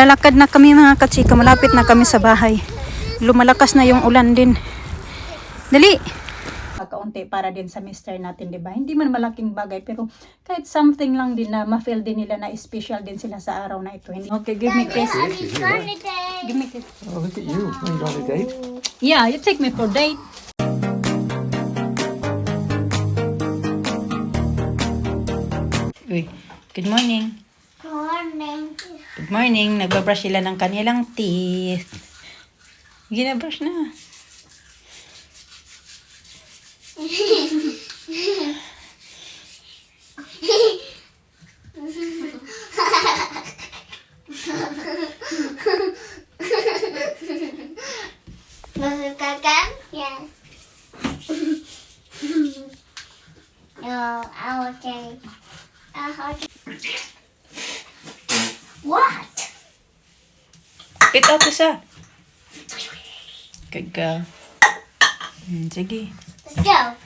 Lalakad na kami mga kachika, malapit na kami sa bahay. Lumalakas na yung ulan din. Dali! Pagkaunti para din sa mister natin, di ba? Hindi man malaking bagay, pero kahit something lang din na ma-feel din nila na special din sila sa araw na ito. Okay, give me kiss. Give me kiss. Oh, look at you. Are you on a date? Yeah, you take me for date. Uy, good morning. Morning. Good morning. Nagbabrush sila ng kanilang teeth. Ginabrush na. Masukkan? Yes. No, okay. What? Spit out isa. Good girl. Sige. Let's go.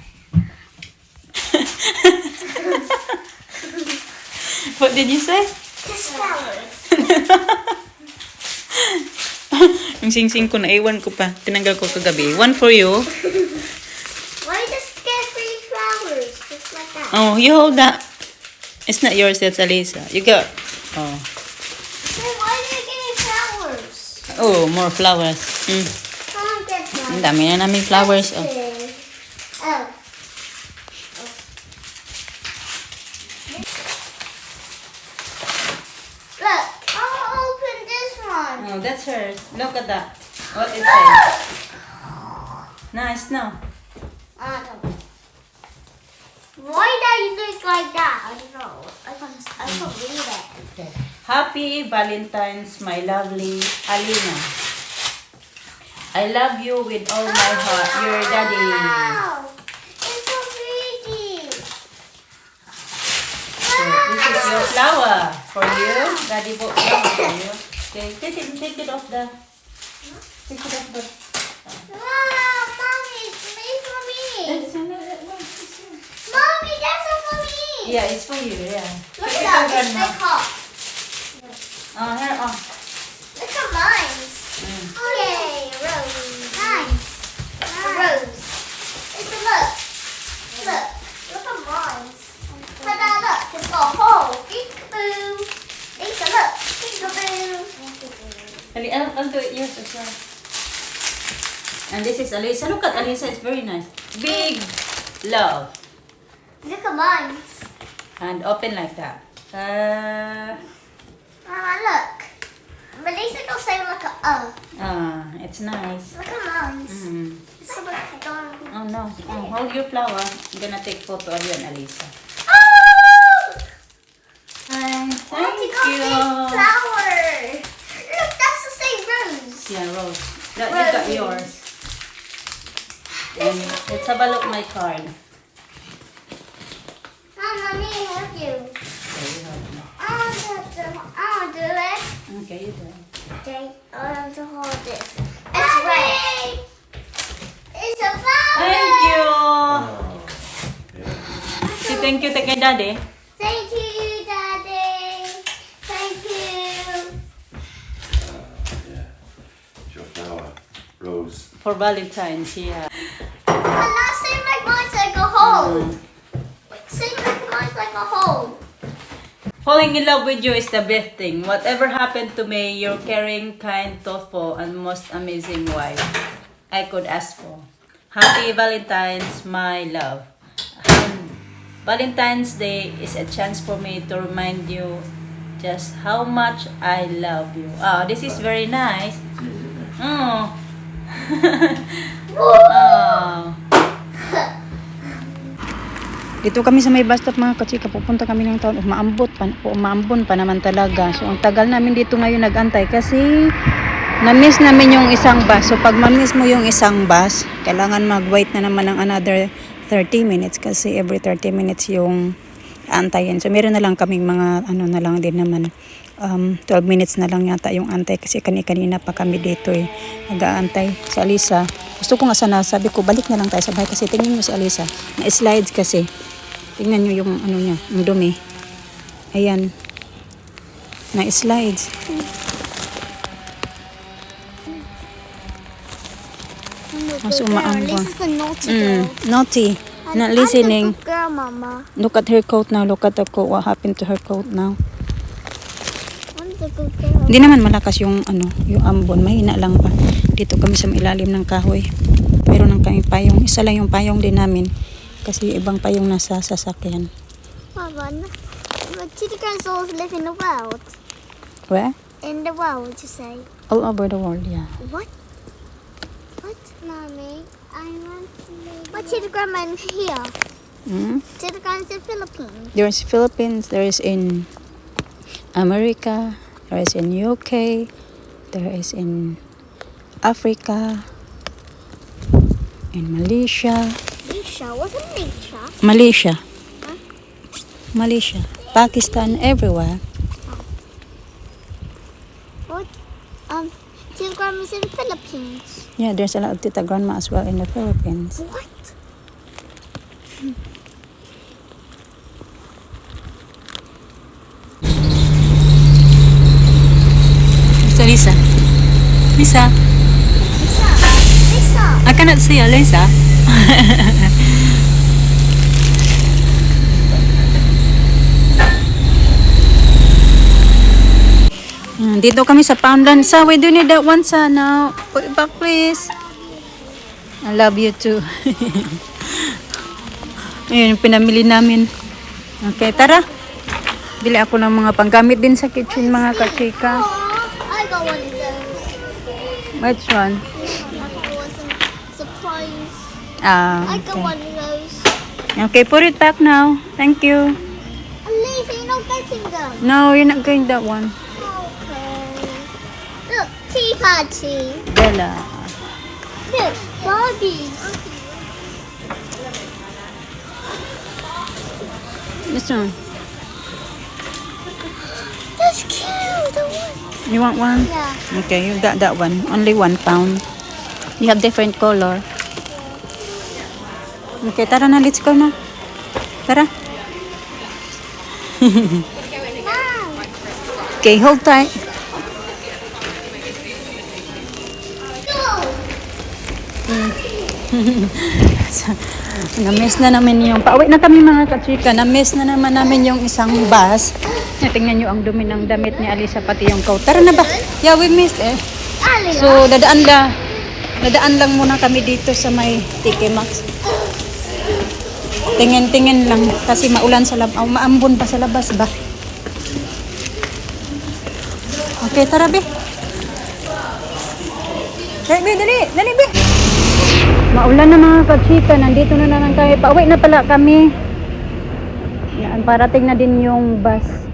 What did you say? Kiss flowers. Yung sing-sing ko, naiwan ko pa. Tinanggal ko kagabi. One for you. Why just get free flowers? Just like that. Oh, you hold that. It's not yours, that's Alisa. You got. Oh. Then why do you give me flowers? Oh, more flowers. Come on, get one. Ang dami na namin flowers. Oh. Oh. Look, I'll open this one. Oh, that's hers. Look at that. What it says. Nice, no? Why do you look like that? I don't know. I can't read it. Okay. Happy Valentine's, my lovely Alina. I love you with all my heart. Your daddy. Wow. It's so pretty. So, this is your flower for you. Daddy bought flower for you. Okay, take it off the. Take it off the. Wow, Mommy, it's made for me. That's another one. Mommy, that's not for me. Yeah, it's for you. Yeah. Look Take at it that. over It's now. like hot. Here, oh. Look at mine. Mm. Yay, rose. Nice. A rose. It's a look. Look. Look at mine. Ta-da, look. It's got a hole. Peek-a-boo. Lisa, look. Peek-a-boo. I'll do it yours as well. And this is Alisa. Look at Alisa. It's very nice. Big love. Look at mine. And open like that. Mama, look. Melissa don't say like a It's nice. Look at mine. Mm. It's like a dog. Oh no. Oh, hold your flower. I'm gonna take photo of you and Alisa. Oh! Hi. Thank Thank you. you. Flower. Look, that's the same rose. Yeah, Rose. That you got Rose. yours. And let's have a look my card. Mom, let me help you. Okay, you have it. I want to do it. Okay, you do it. Okay, I want to hold this. It's red. It's a flower. Thank you. Oh, yeah. Say thank you to kay Daddy. Thank you, Daddy. Thank you. Yeah. It's your flower, Rose. For Valentine's, yeah. But not same like mine's like a hole. Same like mine's like a hole. Falling in love with you is the best thing. Whatever happened to me, your caring, kind, thoughtful, and most amazing wife I could ask for. Happy Valentine's, my love. And Valentine's Day is a chance for me to remind you just how much I love you. Oh, this is very nice. Oh. Oh. Dito kami sa may bus stop mga kachika, pupunta kami ng taon, umaambon pa naman talaga. So ang tagal namin dito ngayon nagantay kasi na-miss namin yung isang bus. So pag ma-miss mo yung isang bus, kailangan mag-wait na naman ng another 30 minutes kasi every 30 minutes yung antayin. So meron na lang kaming mga na lang din naman 12 minutes na lang yata yung antay kasi kanina pa kami dito nag-aantay sa Alisa. Gusto ko nga sana, sabi ko balik na lang tayo sa bahay kasi tingnan nyo si Alisa, na-slides kasi. Tingnan nyo yung niya, yung dumi. Ayan. Na-slides. Mas good girl. umaambon. Lisa's a naughty girl. Naughty. Not listening. I'm the good girl, Mama. Look at her coat now. Look at the coat. What happened to her coat now? I'm the good girl. Hindi naman malakas yung yung ambon. Mahina lang pa. Dito kami sa ilalim ng kahoy. Meron ng kami payong. Isa lang yung payong din namin. Kasi yung ibang payong nasa sasakyan. Mama, but Tita girls live in the world. Where? In the world, you say. All over the world, yeah. What? What, Mommy? I want to live. What Tita grandma in here? Mm? Tita grandma's in Philippines. There's Philippines. There is in America. There is in UK. There is in Africa. In Malaysia. Nisha, what's a Nisha? Malaysia. Malaysia. Pakistan, everywhere. What? Tita grandma's in Philippines. Yeah, there's a lot of tita grandma as well in the Philippines. What? Lisa. Lisa. Lisa. Lisa. I cannot see you, Lisa. Dito kami sa Poundland. Sa, we do need that one, sa. Now, put it back, please. I love you too. Ayun, yung pinamili namin. Okay, tara. Bili ako ng mga panggamit din sa kitchen, mga kachika. I got one of those. Which one? That was a surprise. I got Okay. one of those. Okay, put it back now. Thank you. Lisa, you're not getting them. No, you're not going that one. Okay. Look, tea party. Bella. Look, Barbies. This one. That's cute. I want. You want one? Yeah. Okay, you got that one. Only £1. You have different color. Okay, tara na. Let's go na. Tara. Mom. Okay, hold tight. Na-miss na namin yung... Pauwi na kami mga kachika. Na-miss na naman namin yung isang bus. Tingnan nyo ang dumi ng damit ni Alisa pati yung coat. Tara na ba? Yeah, we missed eh. Ali, So, dadaan lang muna kami dito sa may TK Maxx. Tingin-tingin lang kasi maulan sa labas. Maambon pa sa labas ba? Okay, tara be. Dali, be, dali, dali be. Maulan na mga kachika. Nandito na naman kami. Pauwi na pala kami. Yan, parating na din yung bus.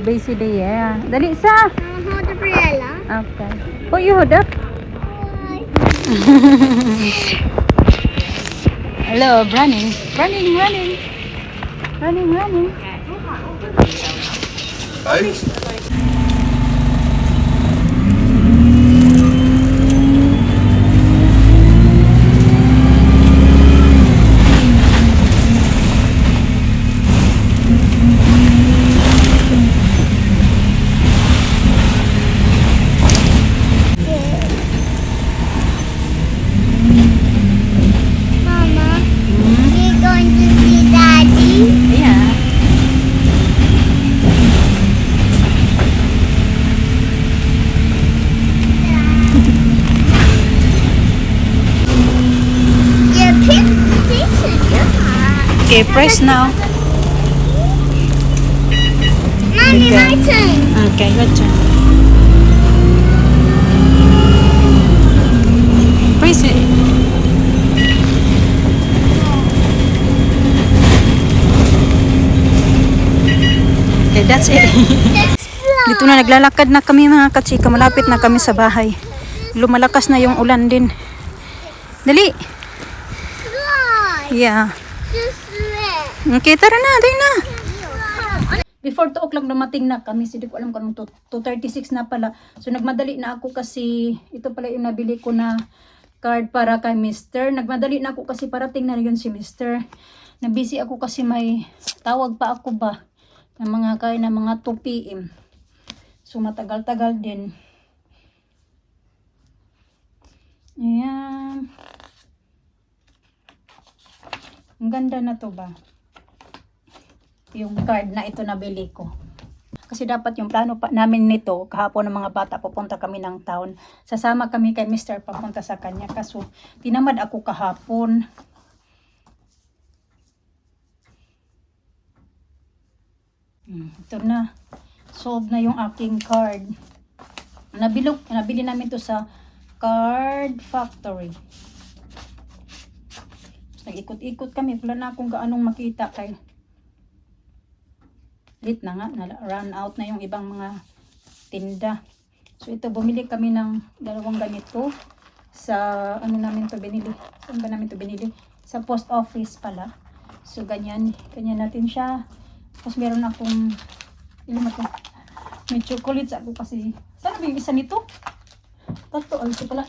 Busy day, yeah. Dali sa. hold the umbrella. Okay. Put your hood up. Hello, running. Running, running. Running, running. Hey? Mama, you're going to see Daddy? Yeah. Your picture, yeah. Okay, press now. Mommy, Okay. my turn. Okay, your turn. Press it. Okay, that's it. Let's fly. Dito na naglalakad na kami mga kachika. Malapit na kami sa bahay. Lumalakas na yung ulan din. Dali. Fly. Yeah. Just let. Okay, tara na. Dali na. Come. Before 2 o'clock dumating na kami. Hindi ko alam kung anong 2:36 na pala. So nagmadali na ako kasi ito pala yung nabili ko na card para kay Mr. Nagmadali na ako kasi parating na yun si Mr. Nabisi ako kasi may tawag pa ako ba. ng mga kain ng mga 2 PM. So matagal-tagal din. Ayan. Ang ganda na to ba? Yung card na ito nabili ko. Kasi dapat yung plano pa namin nito, kahapon ng mga bata, pupunta kami ng town. Sasama kami kay Mr. papunta sa kanya. Kaso, tinamad ako kahapon. Ito na. Solve na yung aking card. Nabili namin to sa Card Factory. Nag-ikot-ikot kami. Wala na akong gaanong makita kay late na nga. Run out na yung ibang mga tinda. So ito, bumili kami ng 2 ganito. Sa ano namin to binili? Saan ba namin to binili? Sa post office pala. So ganyan. Ganyan natin siya. Tapos meron akong may chocolates ako kasi. Saan ba yung isa nito? Tato, ito pala.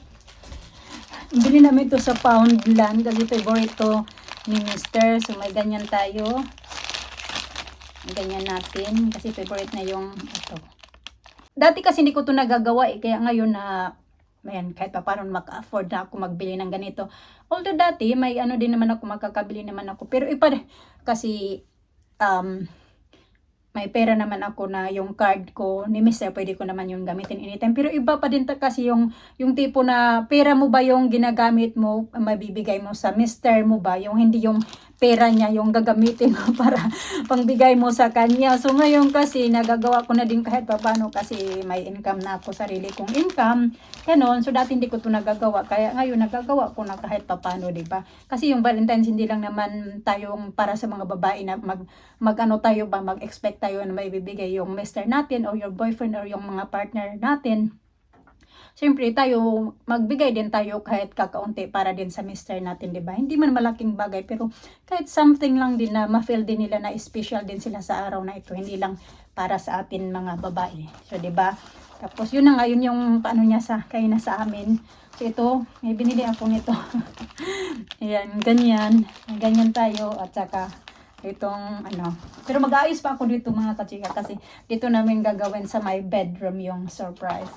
Bili namin ito sa Poundland kasi favorito ni Mr. So may ganyan tayo. Ganyan natin kasi favorite na yung ito. Dati kasi hindi ko ito nagagawa kaya ngayon na ayan, kahit pa paano maka-afford na ako magbili ng ganito. Although dati may ano din naman ako, makakabili naman ako. Pero ipa kasi may pera naman ako na yung card ko ni Mr. Pwede ko naman yung gamitin anytime. Pero iba pa din kasi yung tipo na pera mo ba yung ginagamit mo, mabibigay mo sa Mr. mo ba? Yung hindi yung pera niya yung gagamitin mo para pangbigay mo sa kanya. So ngayon kasi nagagawa ko na din kahit pa paano kasi may income na ako, sarili kong income. Ganon. So dati hindi ko to nagagawa. Kaya ngayon nagagawa ko na kahit pa paano, diba? Kasi yung Valentine's hindi lang naman tayong para sa mga babae na mag-ano tayo ba, mag-expect tayo na may bibigay yung mister natin o your boyfriend or yung mga partner natin. Siyempre tayo, magbigay din tayo kahit kakaunti para din sa mister natin, di ba? Hindi man malaking bagay, pero kahit something lang din na ma-feel din nila na special din sila sa araw na ito. Hindi lang para sa atin mga babae. So, di ba? Tapos, yun na nga, yun yung paano niya kayo na sa amin. So, ito, may binili ako nito. Ayan, ganyan. Ganyan tayo at saka itong ano. Pero mag-aayos pa ako dito mga kachika kasi dito namin gagawin sa my bedroom yung surprise.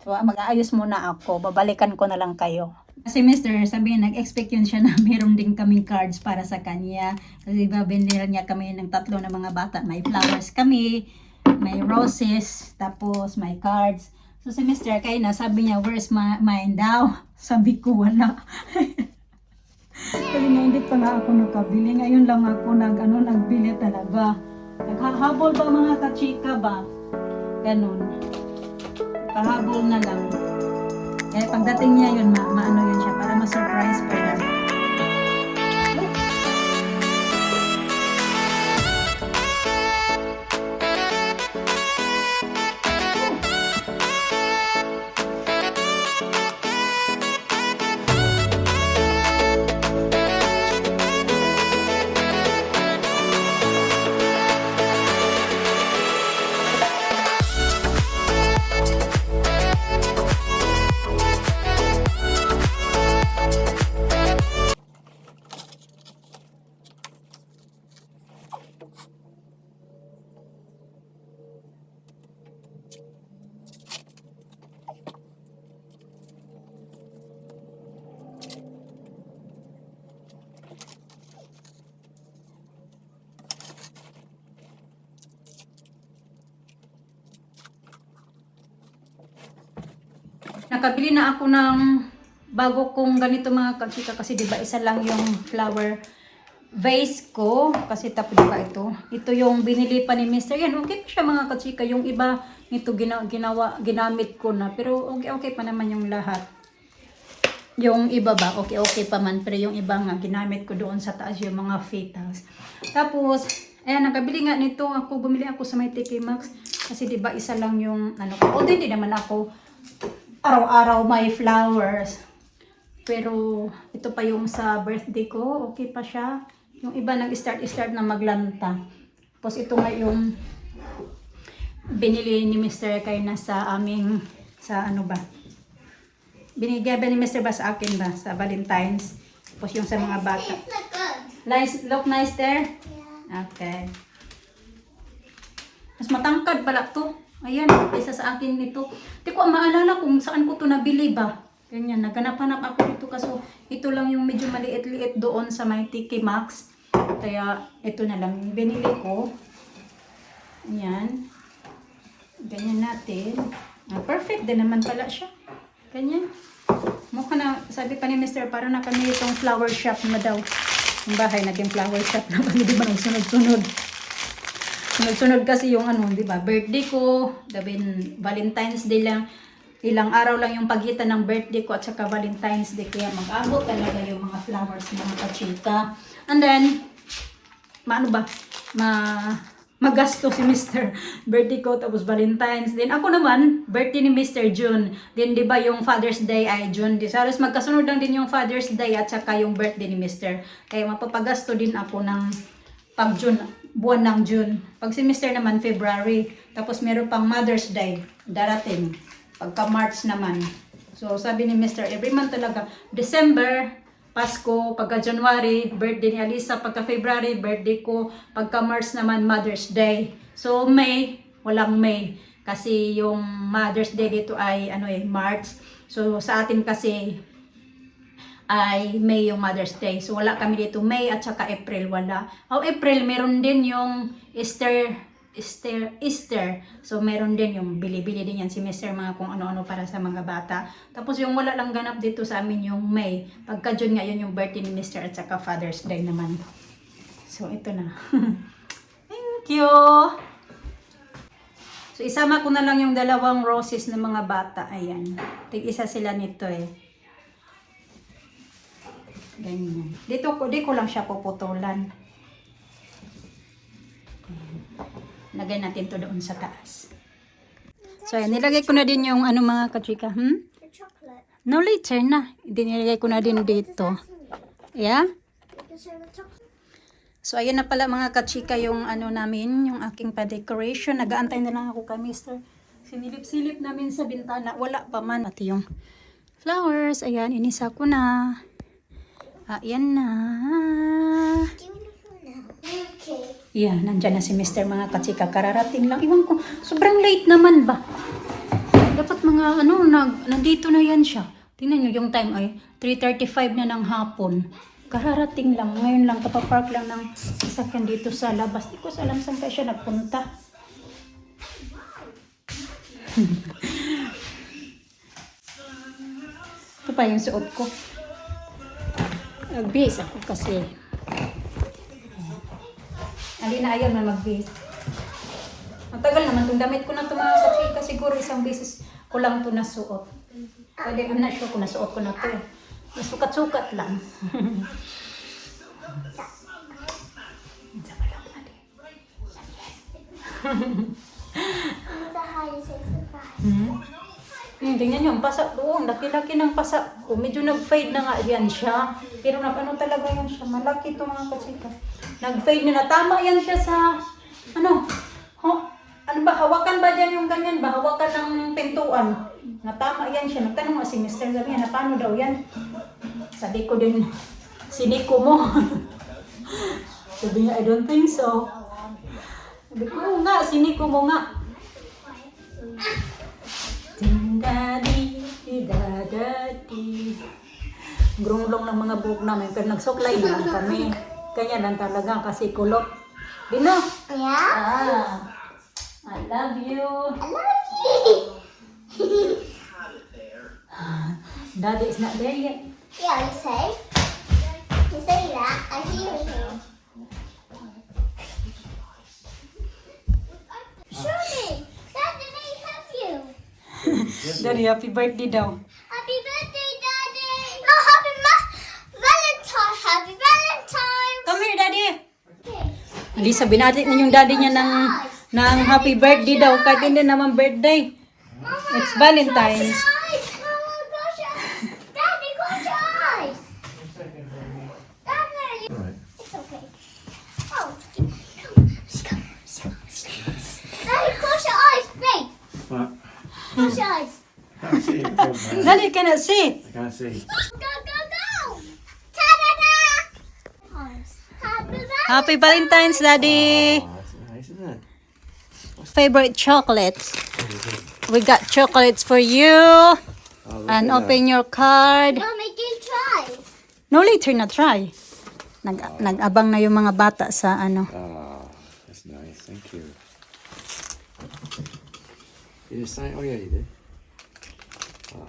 So, mag-aayos muna ako. Babalikan ko na lang kayo. Kasi Mr. sabihin, nag-expect yun siya na meron din kaming cards para sa kanya. Kasi diba, binira niya kami ng 3 na mga bata. May flowers kami, may roses, tapos may cards. So si Mr. kaya na, sabi niya, where's mine daw? Sabi ko, wala. Kasi nga, hindi pa nga ako nakabili. Ngayon lang ako nagbili talaga. Naghahabol ba mga kachika ba? Ganun. Pahabol na lang. Kaya pagdating niya yun, maano yun siya para ma-surprise pa yan. Nakabili na ako ng bago kong ganito mga kachika kasi diba isa lang yung flower vase ko kasi tapos diba ito yung binili pa ni Mr. Yan okay pa siya mga kachika, yung iba nito ginamit ko na pero okay pa naman yung lahat. Yung iba ba okay pa man, pero yung iba nga ginamit ko doon sa taas yung mga petals. Tapos ayan, nakabili nga nito ako, bumili ako sa may TK Maxx kasi diba isa lang yung ano ko, although hindi naman ako araw-araw may flowers. Pero ito pa yung sa birthday ko, okay pa siya. Yung iba nag-start na maglanta. Tapos ito nga yung binili ni Mr. kay na sa aming, sa ano ba? Binigay ba ni Mr. ba sa akin ba? Sa Valentine's. Tapos yung sa mga bata. It's not good. Nice, look nice there? Yeah. Okay. Mas matangkad pala to. Ayan, isa sa akin nito. Di ko maalala kung saan ko to nabili ba. Ganyan, naghanap-hanap ako dito kaso ito lang yung medyo maliit-liit doon sa may Tiki Max. Kaya ito na lang yung binili ko. Ayan. Ganyan natin. Perfect din naman pala siya. Ganyan. Mukha na, sabi pa ni Mr. parang na kami itong flower shop na daw. Yung bahay naging flower shop na kami, di ba? Sunod-sunod. Sunod-sunod kasi yung ano, di ba? Birthday ko, Valentine's Day lang. Ilang araw lang yung pagitan ng birthday ko at saka Valentine's Day. Kaya mag-abot talaga yung mga flowers, mga kachika. And then, magasto si Mr. Birthday ko tapos Valentine's. Then ako naman, birthday ni Mr. June. Then di ba yung Father's Day ay June. Halos magkasunod lang din yung Father's Day at saka yung birthday ni Mr. Kaya mapapagasto din ako ng pag June, buwan ng June. Pag si Mr. naman February. Tapos meron pang Mother's Day darating. Pagka March naman. So sabi ni Mr. every month talaga. December, Pasko, pagka January, birthday ni Alisa, pagka February, birthday ko, pagka March naman, Mother's Day. So May, walang May. Kasi yung Mother's Day dito ay March. So sa atin kasi ay May yung Mother's Day. So wala kami dito May at saka April, wala. April, meron din yung Easter. So meron din yung bili-bili din yan si Mr. mga kung ano-ano para sa mga bata. Tapos yung wala lang ganap dito sa amin yung May. Pagka June nga yun yung birthday ni Mr. at saka Father's Day naman. So ito na. Thank you! So isama ko na lang yung dalawang roses ng mga bata. Ayan. Tig-isa sila nito eh. Ganyan. Di ko lang siya puputulan. Lagay natin to doon sa taas. So, ayan, nilagay ko na din yung mga kachika. The chocolate. No, later na. Nilagay ko na din dito. Yeah? So, ayan na pala mga kachika yung namin, yung aking pa-decoration. Nag-aantay na lang ako kay Mr. Sinilip-silip namin sa bintana. Wala pa man. Pati yung flowers. Ayan, inisa ko na. Ayan na. Okay. Yeah, nandyan na si Mr. mga kachika. Kararating lang. Iwan ko, sobrang late naman ba? Dapat mga nandito na yan siya. Tingnan nyo yung time ay 3:35 na ng hapon. Kararating lang. Ngayon lang, kapapark lang ng sasakyan dito sa labas. Di ko alam saan kaya siya nagpunta. Ito pa yung suot ko. Nagbihis ako kasi. Hindi na ayaw na mag-base. Matagal naman itong damit ko na ito mga kachika. Siguro isang beses ko lang ito nasuot. Pwede, I'm not sure kung nasuot ko na ito. Nasukat-sukat lang. Tingnan nyo, ang pasa doon. Laki-laki ng pasa. Medyo nag-fade na nga yan siya. Pero talaga yan siya. Malaki ito mga kachika. Nag-fade na. Tama yan siya sa, hawakan ba dyan yung ganyan ba? Hawakan ng pintuan. Natama yan siya. Nagtanong nga si Mr. Sabi niya, paano daw yan? Sabi ko din, siniko mo. Sabi niya, I don't think so. Sabi ko, nga, siniko mo nga. Dindadi, didadadi. Grunglong ng mga buhok namin. Pero nagsuklay lang kami. Kanya lang talaga kasi kulot. Dino? Yeah? I love you. I love you. Daddy is not there yet. Yeah, you say. You say that. I hear you. Surely. Daddy, let me help you. Daddy, happy birthday daw. Happy birthday, Daddy. No, Valentine. Happy Valentine. Come here, Daddy. Okay. Hindi sabi natin yung daddy niya ng happy birthday daw. Kahit hindi naman birthday. Mama, It's Valentine's. close your eyes. Mama, close your eyes. Daddy, close your eyes. Daddy. Alright. It's okay. Oh. Daddy, close your eyes. Wait. What? Close your eyes. Can't see it. Oh, man. Daddy cannot see. I can't see. Go, go, go. Ta-da-da. Happy Valentine. Happy Valentine's, Daddy. Oh, that's nice, isn't it? favorite chocolates. We got chocolates for you. Oh, look And at open your card. Mom, I can try. No, later na try. Nag-abang na yung mga bata sa ano. that. Oh, that's nice. Thank you. You just sign? Oh, yeah, you did. Oh.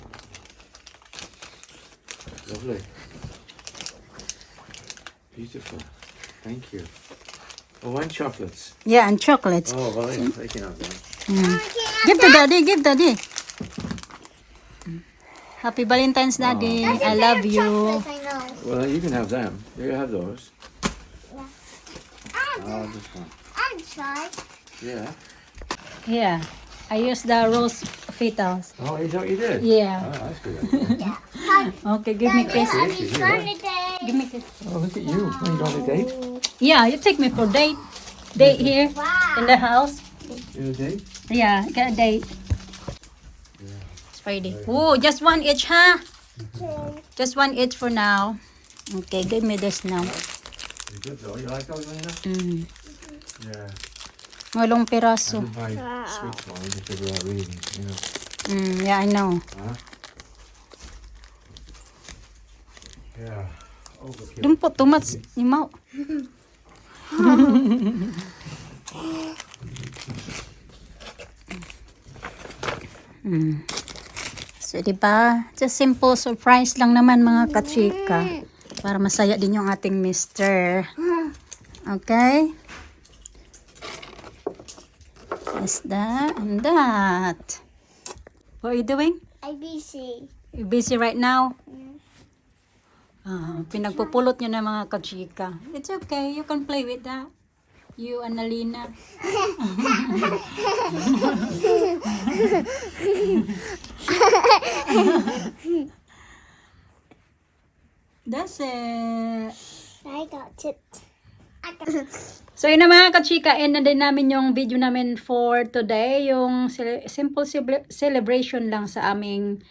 Lovely. Beautiful. Thank you. Oh, and chocolates. Yeah, and chocolates. Oh, well, yeah, they can have them. Mom, I can have Give to daddy, give daddy. Happy Valentine's, daddy. That's I your love favorite you. chocolates, I know. Well, you can have them. You can have those. I'm, Oh, this one. I'm try. Yeah. Yeah, I used the rose petals. Oh, you know what you did? Yeah. Oh, that's good. idea. Okay, give me kiss. I'm fun today. Give me kiss. Oh, look at you. When you on a date? Yeah, you take me for date. Date here Wow. in the house. You on a date? Yeah, got a date. It's Friday. Oh, just one each, huh? Okay. Just one each for now. Okay, give me this now. You good though? You like those, Lena? Mm. Yeah. Walong piraso. I did buy sweets for me because we are reading, you know. Yeah, I know. Huh? Yeah. Overkill. Don't put too much in your mouth. So, di ba? Just simple surprise lang naman mga kachika. Para masaya din yung ating mister. Okay? Is that and that. What are you doing? ABC. You busy right now? Pinagpupulot nyo na mga kachika. It's okay. You can play with that. You, Annalena. That's it. I got it. So yun na mga kachika, end na din namin yung video namin for today. Yung simple celebration lang sa aming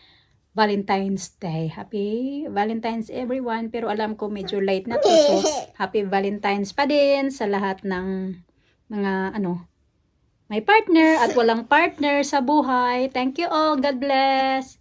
Valentine's Day. Happy Valentine's everyone. Pero alam ko medyo late na to. So happy Valentine's pa din sa lahat ng mga may partner at walang partner sa buhay. Thank you all. God bless.